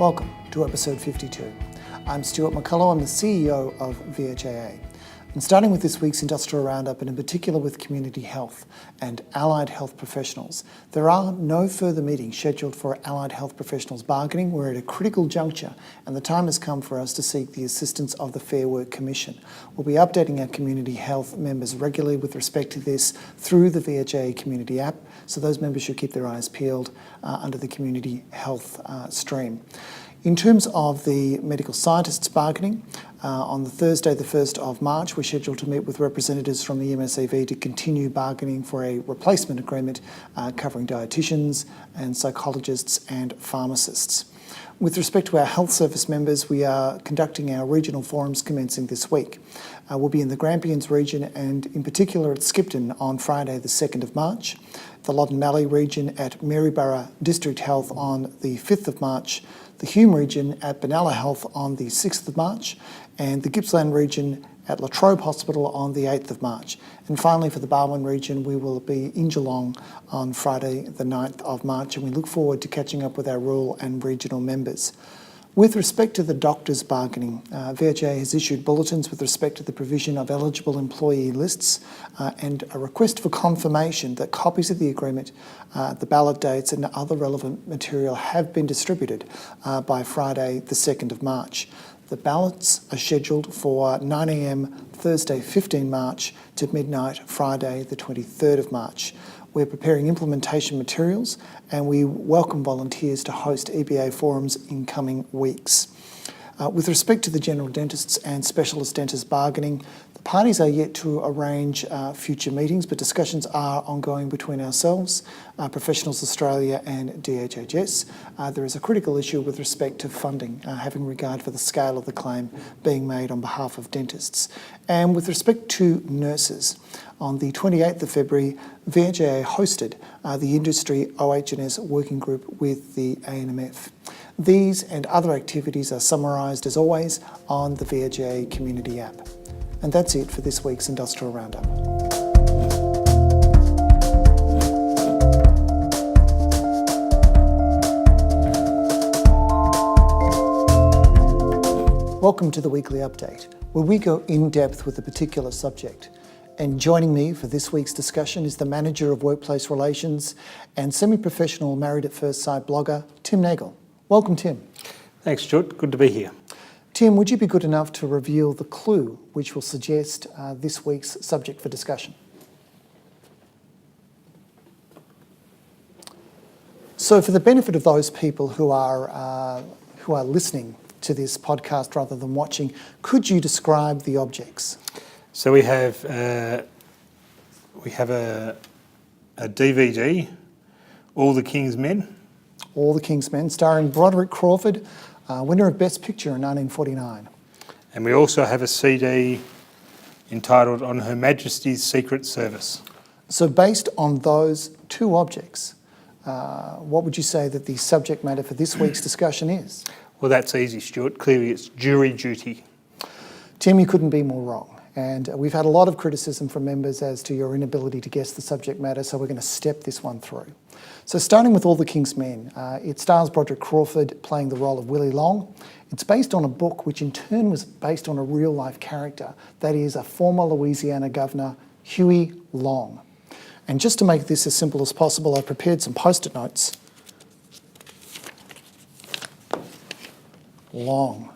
Welcome to episode 52. I'm Stuart McCullough, I'm the CEO of VHIA. And starting with this week's Industrial Roundup, and in particular with community health and allied health professionals, there are no further meetings scheduled for allied health professionals bargaining. We're at a critical juncture and the time has come for us to seek the assistance of the Fair Work Commission. We'll be updating our community health members regularly with respect to this through the VHIA community app, so those members should keep their eyes peeled under the community health stream. In terms of the medical scientists bargaining, on the Thursday the 1st of March we're scheduled to meet with representatives from the MSAV to continue bargaining for a replacement agreement covering dietitians and psychologists and pharmacists. With respect to our health service members, we are conducting our regional forums commencing this week. We'll be in the Grampians region and in particular at Skipton on Friday the 2nd of March, the Loddon Mallee region at Maryborough District Health on the 5th of March, the Hume region at Benalla Health on the 6th of March, and the Gippsland region at La Trobe Hospital on the 8th of March. And finally, for the Barwon region, we will be in Geelong on Friday the 9th of March, and we look forward to catching up with our rural and regional members. With respect to the doctors' bargaining, VHA has issued bulletins with respect to the provision of eligible employee lists and a request for confirmation that copies of the agreement, the ballot dates and other relevant material have been distributed by Friday the 2nd of March. The ballots are scheduled for 9 a.m. Thursday 15 March to midnight Friday the 23rd of March. We're preparing implementation materials and we welcome volunteers to host EBA forums in coming weeks. With respect to the general dentists and specialist dentists bargaining, the parties are yet to arrange future meetings, but discussions are ongoing between ourselves, Professionals Australia and DHHS. There is a critical issue with respect to funding, having regard for the scale of the claim being made on behalf of dentists. And with respect to nurses, on the 28th of February, VHIA hosted the Industry OH&S Working Group with the ANMF. These and other activities are summarised as always on the VHIA community app. And that's it for this week's Industrial Roundup. Welcome to the weekly update, where we go in depth with a particular subject. And joining me for this week's discussion is the Manager of Workplace Relations and semi-professional Married at First Sight blogger, Tim Nagel. Welcome, Tim. Thanks, Stuart. Good to be here. Tim, would you be good enough to reveal the clue which will suggest this week's subject for discussion? So for the benefit of those people who are listening to this podcast rather than watching, could you describe the objects? So we have a DVD, All the King's Men. All the King's Men, starring Broderick Crawford, winner of Best Picture in 1949. And we also have a CD entitled On Her Majesty's Secret Service. So based on those two objects, what would you say that the subject matter for this week's discussion is? Well, that's easy, Stuart. Clearly it's jury duty. Tim, you couldn't be more wrong. And we've had a lot of criticism from members as to your inability to guess the subject matter, so we're going to step this one through. So starting with All the King's Men, it stars Broderick Crawford playing the role of Willie Long. It's based on a book which in turn was based on a real-life character, that is a former Louisiana governor, Huey Long. And just to make this as simple as possible, I've prepared some post-it notes. Long.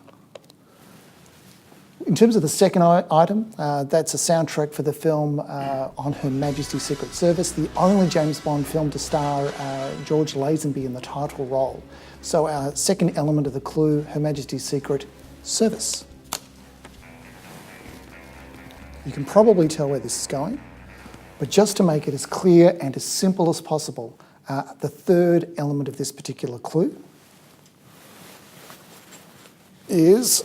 In terms of the second item, that's a soundtrack for the film On Her Majesty's Secret Service, the only James Bond film to star George Lazenby in the title role. So our second element of the clue, Her Majesty's Secret Service. You can probably tell where this is going, but just to make it as clear and as simple as possible, the third element of this particular clue is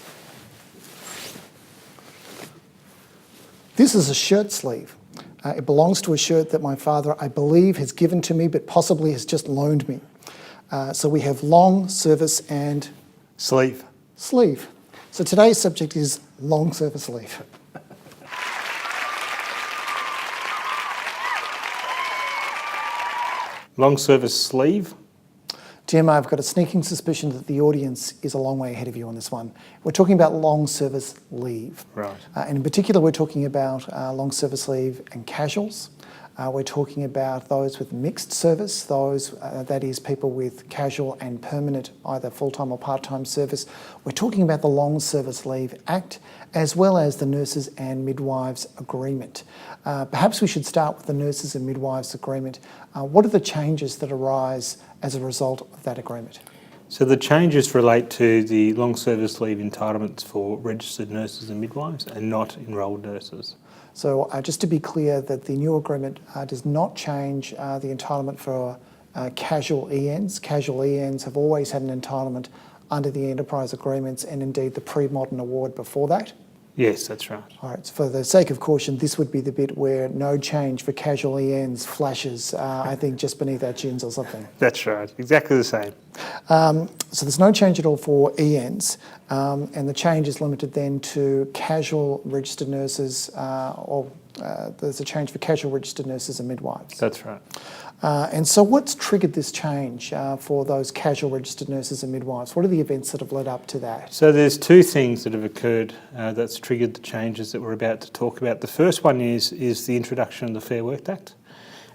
this is a shirt sleeve. It belongs to a shirt that my father, I believe, has given to me, but possibly has just loaned me. So we have long, service and... Sleeve. Sleeve. So today's subject is long service leave. Long service sleeve. Jim, I've got a sneaking suspicion that the audience is a long way ahead of you on this one. We're talking about long service leave. Right. And in particular, we're talking about long service leave and casuals. We're talking about those with mixed service, those, that is, people with casual and permanent, either full-time or part-time service. We're talking about the Long Service Leave Act, as well as the Nurses and Midwives Agreement. Perhaps we should start with the Nurses and Midwives Agreement. What are the changes that arise as a result of that agreement? So the changes relate to the long service leave entitlements for registered nurses and midwives and not enrolled nurses. So just to be clear, that the new agreement does not change the entitlement for casual ENs. Casual ENs have always had an entitlement under the enterprise agreements and indeed the pre-modern award before that. Yes, that's right. All right, so for the sake of caution, this would be the bit where no change for casual ENs flashes, I think, just beneath our chins or something. That's right, exactly the same. So there's no change at all for ENs, and the change is limited then to casual registered nurses, there's a change for casual registered nurses and midwives. That's right. And so what's triggered this change for those casual registered nurses and midwives? What are the events that have led up to that? So there's two things that have occurred that's triggered the changes that we're about to talk about. The first one is the introduction of the Fair Work Act,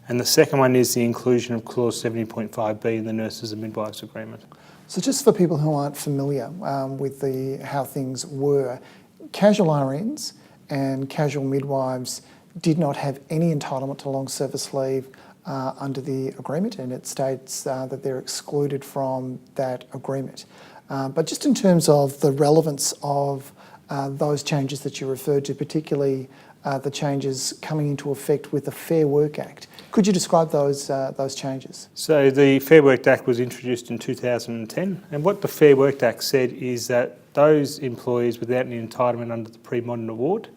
and the second one is the inclusion of Clause 70.5B in the Nurses and Midwives Agreement. So just for people who aren't familiar with how things were, casual RNs and casual midwives did not have any entitlement to long service leave under the agreement, and it states that they're excluded from that agreement. But just in terms of the relevance of those changes that you referred to, particularly the changes coming into effect with the Fair Work Act, could you describe those changes? So the Fair Work Act was introduced in 2010, and what the Fair Work Act said is that those employees without any entitlement under the pre-modern award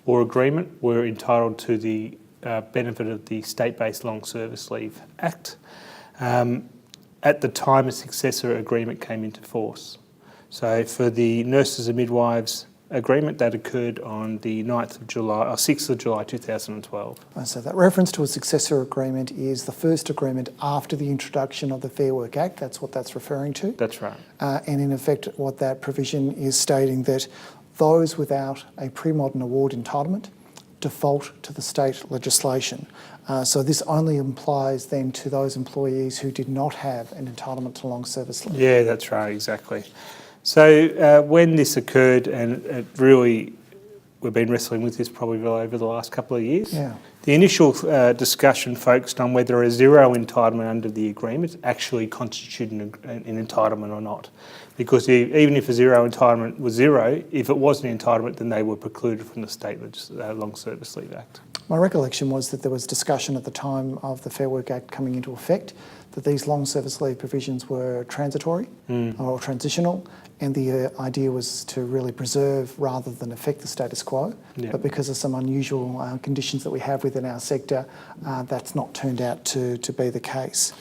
or agreement were entitled to the benefit of the State-Based Long Service Leave Act at the time a successor agreement came into force. So for the Nurses and Midwives Agreement, that occurred on the 6th of July 2012. So that reference to a successor agreement is the first agreement after the introduction of the Fair Work Act. That's what that's referring to. That's right. And in effect, what that provision is stating that those without a pre-modern award entitlement default to the state legislation. So this only applies then to those employees who did not have an entitlement to long service leave. Yeah, that's right, exactly. So when this occurred, and it really, we've been wrestling with this probably over the last couple of years, the initial discussion focused on whether a zero entitlement under the agreement actually constituted an entitlement or not. Because even if a zero entitlement was zero, if it was an entitlement, then they were precluded from the State Long Service Leave Act. My recollection was that there was discussion at the time of the Fair Work Act coming into effect that these long service leave provisions were transitory or transitional, and the idea was to really preserve rather than affect the status quo. Yeah. But because of some unusual conditions that we have within our sector, that's not turned out to be the case.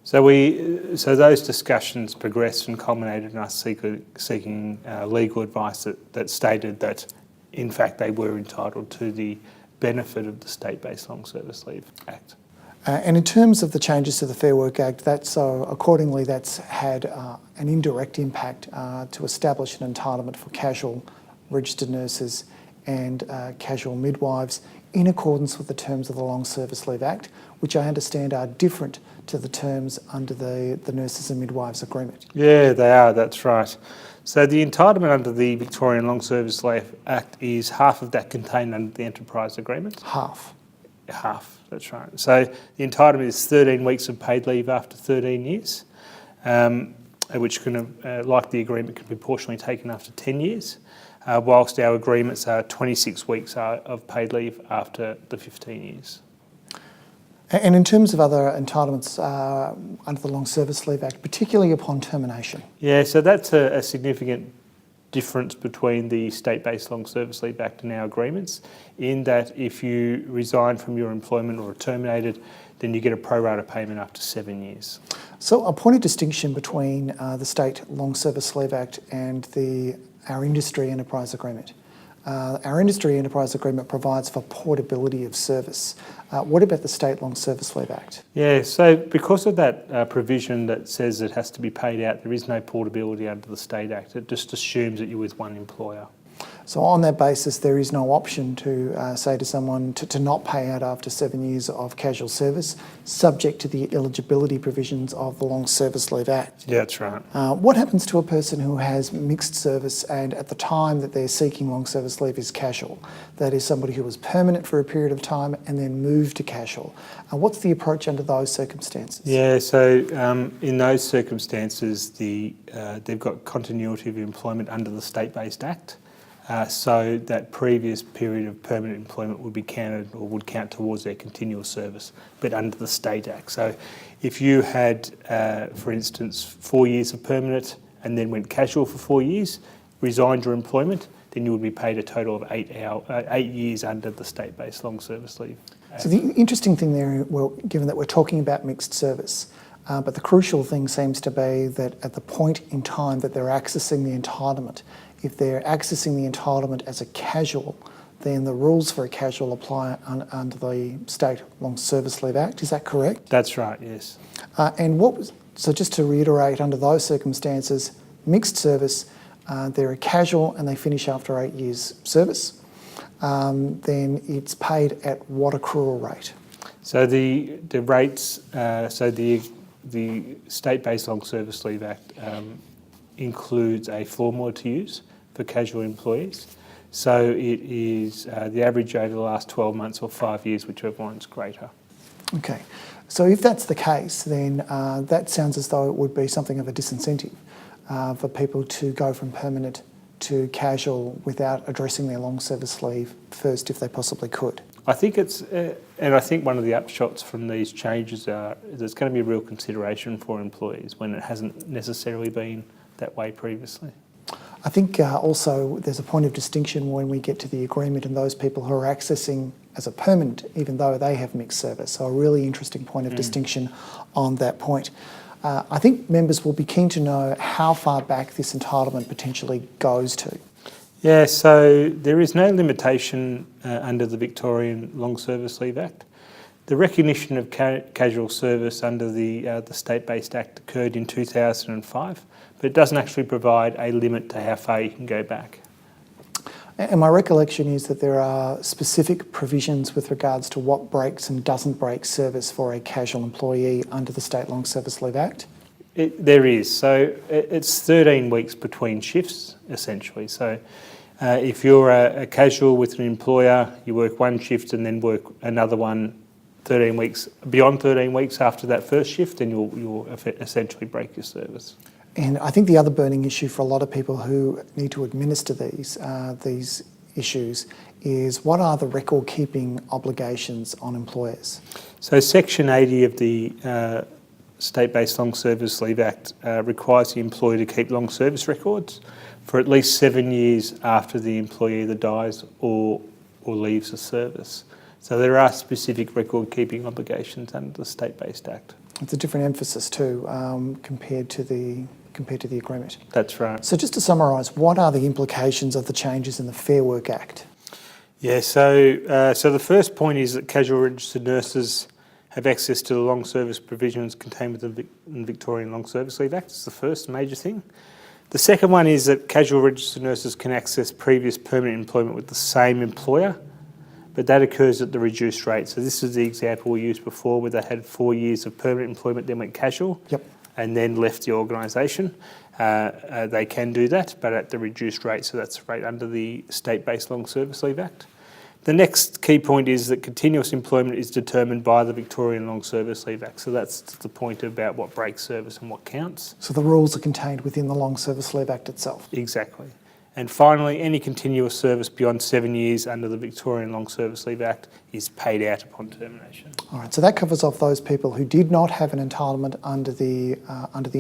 So those discussions progressed and culminated in us seeking legal advice that stated that, in fact, they were entitled to the benefit of the State-Based Long Service Leave Act. And in terms of the changes to the Fair Work Act, accordingly that's had an indirect impact to establish an entitlement for casual registered nurses and casual midwives in accordance with the terms of the Long Service Leave Act, which I understand are different to the terms under the Nurses and Midwives Agreement. Yeah, they are, that's right. So the entitlement under the Victorian Long Service Leave Act is half of that contained under the Enterprise Agreement. Half, that's right. So the entitlement is 13 weeks of paid leave after 13 years, which can, like the agreement, can be proportionally taken after 10 years, whilst our agreements are 26 weeks of paid leave after the 15 years. And in terms of other entitlements under the Long Service Leave Act, particularly upon termination? Yeah, so that's a significant difference between the State-Based Long Service Leave Act and our agreements, in that if you resign from your employment or are terminated, then you get a pro rata payment up to 7 years. So a point of distinction between the State Long Service Leave Act and our industry enterprise agreement. our industry enterprise agreement provides for portability of service. What about the State Long Service Leave Act? Yeah, so because of that provision that says it has to be paid out, there is no portability under the State Act. It just assumes that you're with one employer. So on that basis, there is no option to say to someone to not pay out after 7 years of casual service, subject to the eligibility provisions of the Long Service Leave Act. Yeah, that's right. What happens to a person who has mixed service and at the time that they're seeking long service leave is casual? That is somebody who was permanent for a period of time and then moved to casual. What's the approach under those circumstances? Yeah, so in those circumstances, they've got continuity of employment under the State-Based Act. So that previous period of permanent employment would be counted or would count towards their continuous service, but under the State Act. So if you had, for instance, 4 years of permanent and then went casual for 4 years, resigned your employment, then you would be paid a total of 8 years under the State-Based Long Service Leave. So the interesting thing there, well, given that we're talking about mixed service, but the crucial thing seems to be that at the point in time that they're accessing the entitlement, if they're accessing the entitlement as a casual, then the rules for a casual apply under the State Long Service Leave Act. Is that correct? That's right, yes. So just to reiterate, under those circumstances, mixed service, they're a casual and they finish after 8 years service, then it's paid at what accrual rate? So the rates, the State-Based Long Service Leave Act includes a formula to use for casual employees. So it is the average over the last 12 months or 5 years, whichever one's greater. Okay, so if that's the case, then that sounds as though it would be something of a disincentive for people to go from permanent to casual without addressing their long service leave first if they possibly could. I think it's, and I think one of the upshots from these changes are there's going to be a real consideration for employees when it hasn't necessarily been that way previously. I think also there's a point of distinction when we get to the agreement and those people who are accessing as a permanent, even though they have mixed service. So a really interesting point of distinction on that point. I think members will be keen to know how far back this entitlement potentially goes to. Yeah, so there is no limitation under the Victorian Long Service Leave Act. The recognition of casual service under the State-Based Act occurred in 2005, but it doesn't actually provide a limit to how far you can go back. And my recollection is that there are specific provisions with regards to what breaks and doesn't break service for a casual employee under the State Long Service Leave Act. There is. So it's 13 weeks between shifts, essentially. So if you're a casual with an employer, you work one shift and then work another one 13 weeks, beyond 13 weeks after that first shift, then you'll essentially break your service. And I think the other burning issue for a lot of people who need to administer these issues is what are the record-keeping obligations on employers? So Section 80 of the State-Based Long Service Leave Act requires the employer to keep long service records for at least 7 years after the employee either dies or leaves the service. So there are specific record-keeping obligations under the State-Based Act. It's a different emphasis too compared to the agreement. That's right. So just to summarise, what are the implications of the changes in the Fair Work Act? Yeah, so the first point is that casual registered nurses have access to the long service provisions contained within the Victorian Long Service Leave Act. It's the first major thing. The second one is that casual registered nurses can access previous permanent employment with the same employer, but that occurs at the reduced rate. So this is the example we used before where they had 4 years of permanent employment, then went casual, and then left the organisation. They can do that, but at the reduced rate, so that's the rate under the State-Based Long Service Leave Act. The next key point is that continuous employment is determined by the Victorian Long Service Leave Act. So that's the point about what breaks service and what counts. So the rules are contained within the Long Service Leave Act itself? Exactly. And finally, any continuous service beyond 7 years under the Victorian Long Service Leave Act is paid out upon termination. All right, so that covers off those people who did not have an entitlement under the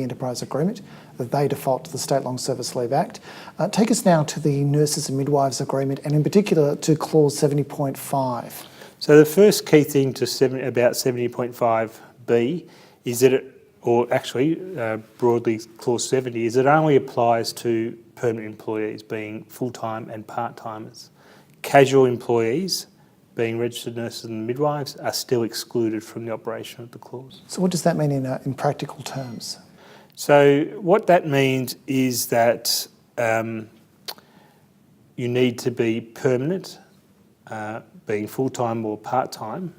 enterprise agreement, that they default to the State Long Service Leave Act. Take us now to the Nurses and Midwives agreement, and in particular to clause 70.5. So the first key thing about 70.5b is that broadly clause 70, is it only applies to permanent employees being full-time and part-timers. casual employees, being registered nurses and midwives, are still excluded from the operation of the clause. So what does that mean in practical terms? So what that means is that you need to be permanent, being full-time or part-time,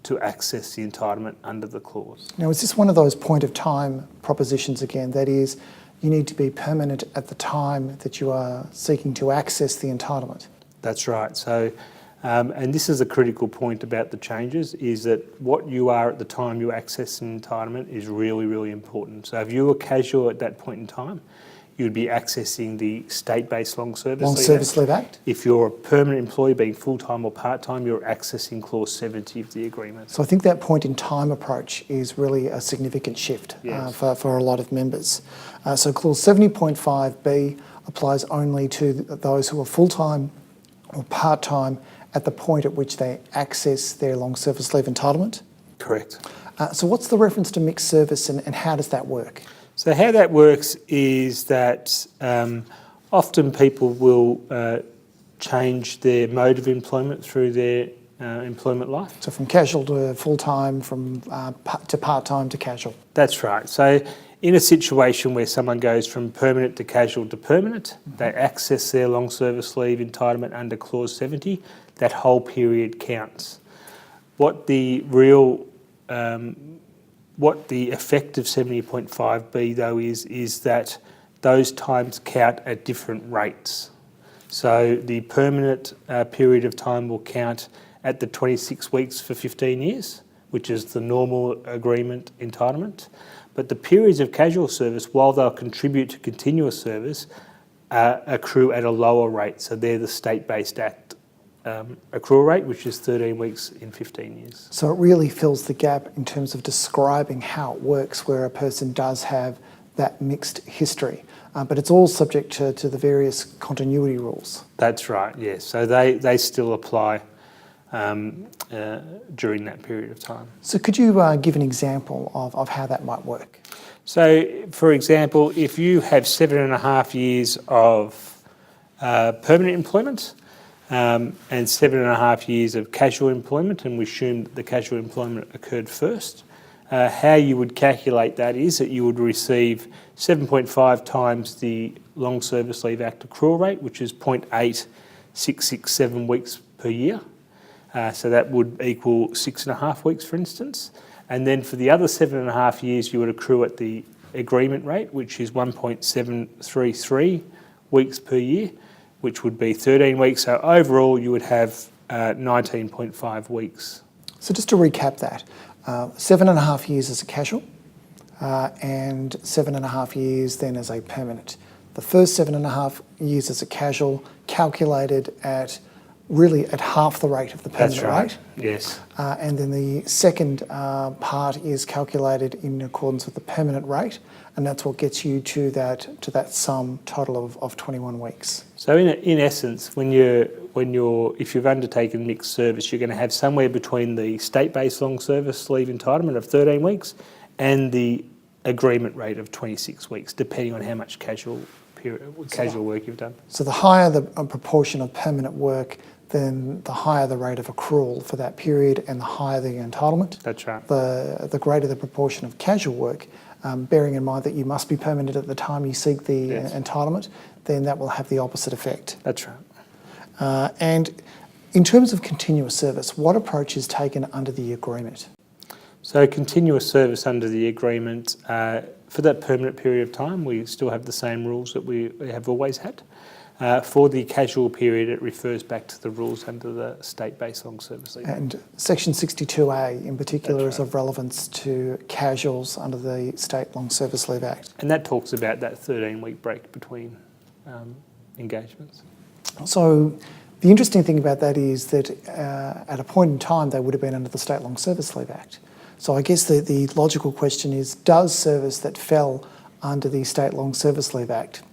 to access the entitlement under the clause. Now, is this one of those point-of-time propositions again? That is, you need to be permanent at the time that you are seeking to access the entitlement. That's right. So, and this is a critical point about the changes, is that what you are at the time you access an entitlement is really, really important. So if you were casual at that point in time, you'd be accessing the state-based long service leave act. If you're a permanent employee, being full-time or part-time, you're accessing clause 70 of the agreement. So I think that point-in-time approach is really a significant shift Yes. for a lot of members. So clause 70.5b applies only to those who are full-time or part-time at the point at which they access their long service leave entitlement. Correct. So what's the reference to mixed service and how does that work? So how that works is that often people will change their mode of employment through their employment life. So from casual to full-time, from to part-time to casual. That's right. So in a situation where someone goes from permanent to casual to permanent, they access their long service leave entitlement under clause 70, that whole period counts. What the effect of 70.5b though is that those times count at different rates. So the permanent period of time will count at the 26 weeks for 15 years, which is the normal agreement entitlement. But the periods of casual service, while they'll contribute to continuous service, accrue at a lower rate. So they're the state-based act accrual rate, which is 13 weeks in 15 years. So it really fills the gap in terms of describing how it works where a person does have that mixed history. But it's all subject to the various continuity rules. That's right, yes. So they still apply during that period of time. So could you give an example of how that might work? So, for example, if you have 7.5 years of permanent employment and 7.5 years of casual employment, and we assume that the casual employment occurred first, how you would calculate that is that you would receive 7.5 times the Long Service Leave Act accrual rate, which is 0.8667 weeks per year. So that would equal 6.5 weeks, for instance. And then for the other 7.5 years, you would accrue at the agreement rate, which is 1.733 weeks per year, which would be 13 weeks. So overall, you would have 19.5 weeks. So just to recap that, 7.5 years as a casual and 7.5 years then as a permanent. The first 7.5 years as a casual calculated at really at half the rate of the permanent rate. Yes. And then the second part is calculated in accordance with the permanent rate, and that's what gets you to that sum total of 21 weeks. So in essence, if you've undertaken mixed service, you're going to have somewhere between the state-based long service leave entitlement of 13 weeks and the agreement rate of 26 weeks, depending on how much casual work you've done. So the higher the proportion of permanent work, then the higher the rate of accrual for that period and the higher the entitlement. That's right. The greater the proportion of casual work, bearing in mind that you must be permanent at the time you seek the entitlement, then that will have the opposite effect. That's right. And in terms of continuous service, what approach is taken under the agreement? So continuous service under the agreement, for that permanent period of time, we still have the same rules that we have always had. For the casual period, it refers back to the rules under the state-based long service leave. And Section 62A in particular is of relevance to casuals under the State Long Service Leave Act. And that talks about that 13-week break between engagements. So the interesting thing about that is that at a point in time, they would have been under the State Long Service Leave Act. So I guess the logical question is, does service that fell under the State Long Service Leave Act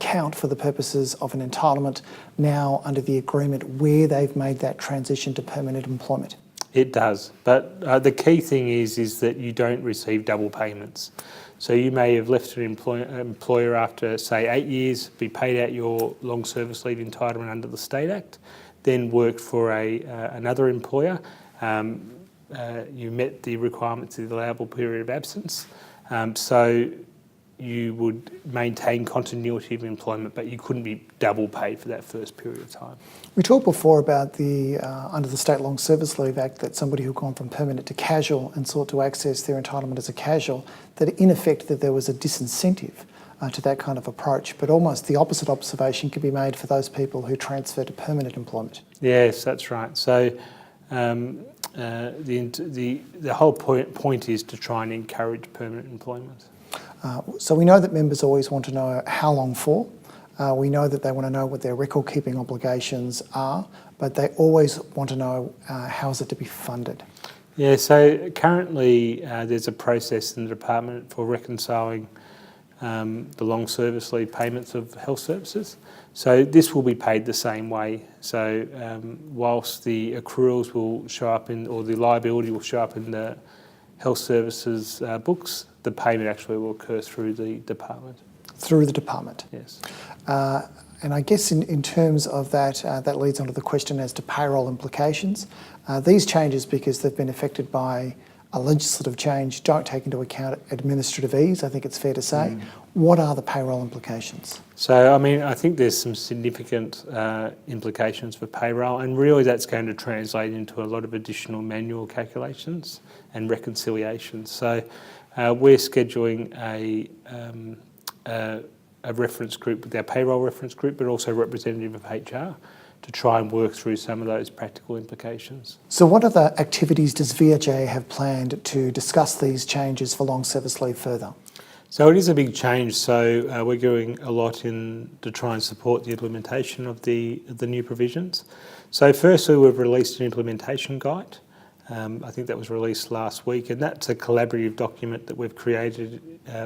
count for the purposes of an entitlement now under the agreement where they've made that transition to permanent employment? It does, but the key thing is that you don't receive double payments. So you may have left an employer after, say, 8 years, be paid out your long service leave entitlement under the State Act. then worked for another employer, you met the requirements of the allowable period of absence. So you would maintain continuity of employment, but you couldn't be double paid for that first period of time. We talked before about the under the State Long Service Leave Act that somebody who'd gone from permanent to casual and sought to access their entitlement as a casual, that in effect that there was a disincentive to that kind of approach, but almost the opposite observation could be made for those people who transfer to permanent employment. Yes, that's right. So the whole point is to try and encourage permanent employment. So we know that members always want to know how long for. We know that they want to know what their record-keeping obligations are, but they always want to know how is it to be funded. Yeah, so currently there's a process in the department for reconciling the long service leave payments of health services. So this will be paid the same way. So whilst the accruals will show up or the liability will show up in the health services books, the payment actually will occur through the department. Through the department. Yes. And I guess in terms of that, that leads on to the question as to payroll implications. These changes, because they've been affected by a legislative change, don't take into account administrative ease, I think it's fair to say. What are the payroll implications? So, I mean, I think there's some significant implications for payroll, and really that's going to translate into a lot of additional manual calculations and reconciliations. So we're scheduling a reference group with our payroll reference group, but also representative of HR, to try and work through some of those practical implications. So what other activities does VHIA have planned to discuss these changes for long service leave further? So it is a big change, so we're doing a lot to try and support the implementation of the new provisions. So firstly, we've released an implementation guide. I think that was released last week, and that's a collaborative document that we've created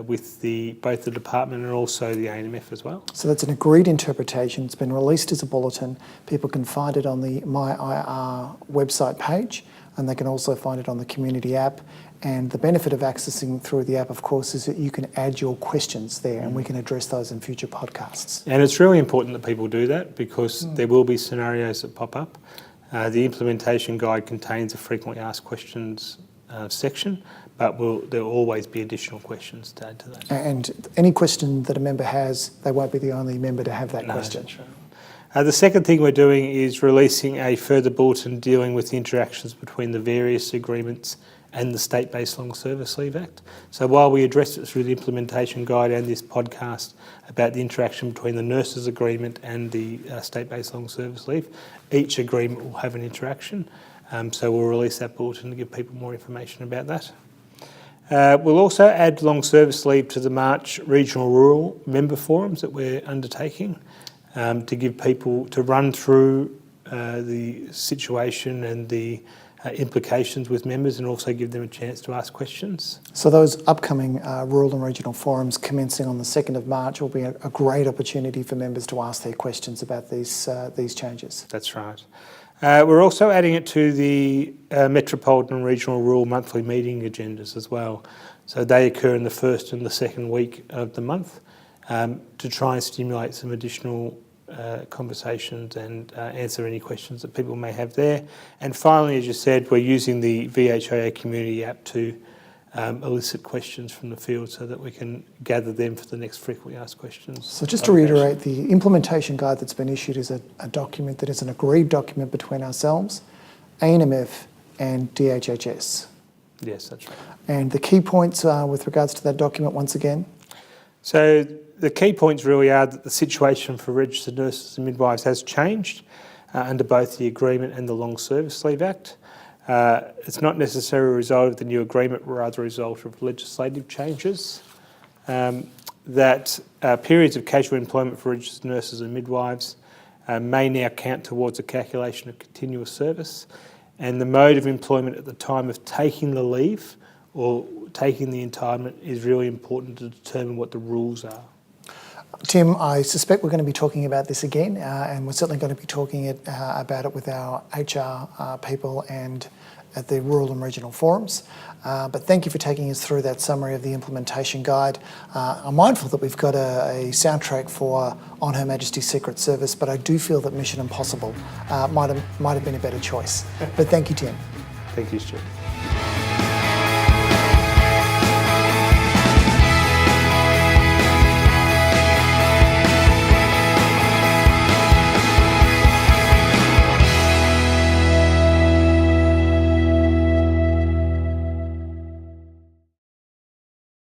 with both the department and also the ANMF as well. So that's an agreed interpretation. It's been released as a bulletin. People can find it on the MyIR website page, and they can also find it on the community app. And the benefit of accessing through the app, of course, is that you can add your questions there and we can address those in future podcasts. And it's really important that people do that, because there will be scenarios that pop up. The implementation guide contains a frequently asked questions section, but there will always be additional questions to add to that. And any question that a member has, they won't be the only member to have that question. That's right. The second thing we're doing is releasing a further bulletin dealing with the interactions between the various agreements and the State-Based Long Service Leave Act. So while we addressed it through the implementation guide and this podcast about the interaction between the nurses agreement and the State-Based Long Service Leave, each agreement will have an interaction. So we'll release that bulletin to give people more information about that. We'll also add long service leave to the March regional rural member forums that we're undertaking to give people to run through the situation and the implications with members, and also give them a chance to ask questions. So those upcoming rural and regional forums commencing on the 2nd of March will be a great opportunity for members to ask their questions about these changes. That's right. We're also adding it to the Metropolitan and Regional Rural monthly meeting agendas as well. So they occur in the first and the second week of the month to try and stimulate some additional conversations and answer any questions that people may have there. And finally, as you said, we're using the VHIA community app to elicit questions from the field so that we can gather them for the next frequently asked questions. So just to reiterate, the implementation guide that's been issued is a document that is an agreed document between ourselves, ANMF and DHHS. Yes, that's right. And the key points with regards to that document once again? So the key points really are that the situation for registered nurses and midwives has changed under both the agreement and the Long Service Leave Act. It's not necessarily a result of the new agreement, but rather a result of legislative changes. That periods of casual employment for registered nurses and midwives may now count towards a calculation of continuous service, and the mode of employment at the time of taking the leave or taking the entitlement is really important to determine what the rules are. Tim, I suspect we're going to be talking about this again, and we're certainly going to be talking about it with our HR people and at the rural and regional forums. But thank you for taking us through that summary of the implementation guide. I'm mindful that we've got a soundtrack for On Her Majesty's Secret Service, but I do feel that Mission Impossible might have been a better choice. But thank you, Tim. Thank you, Stuart.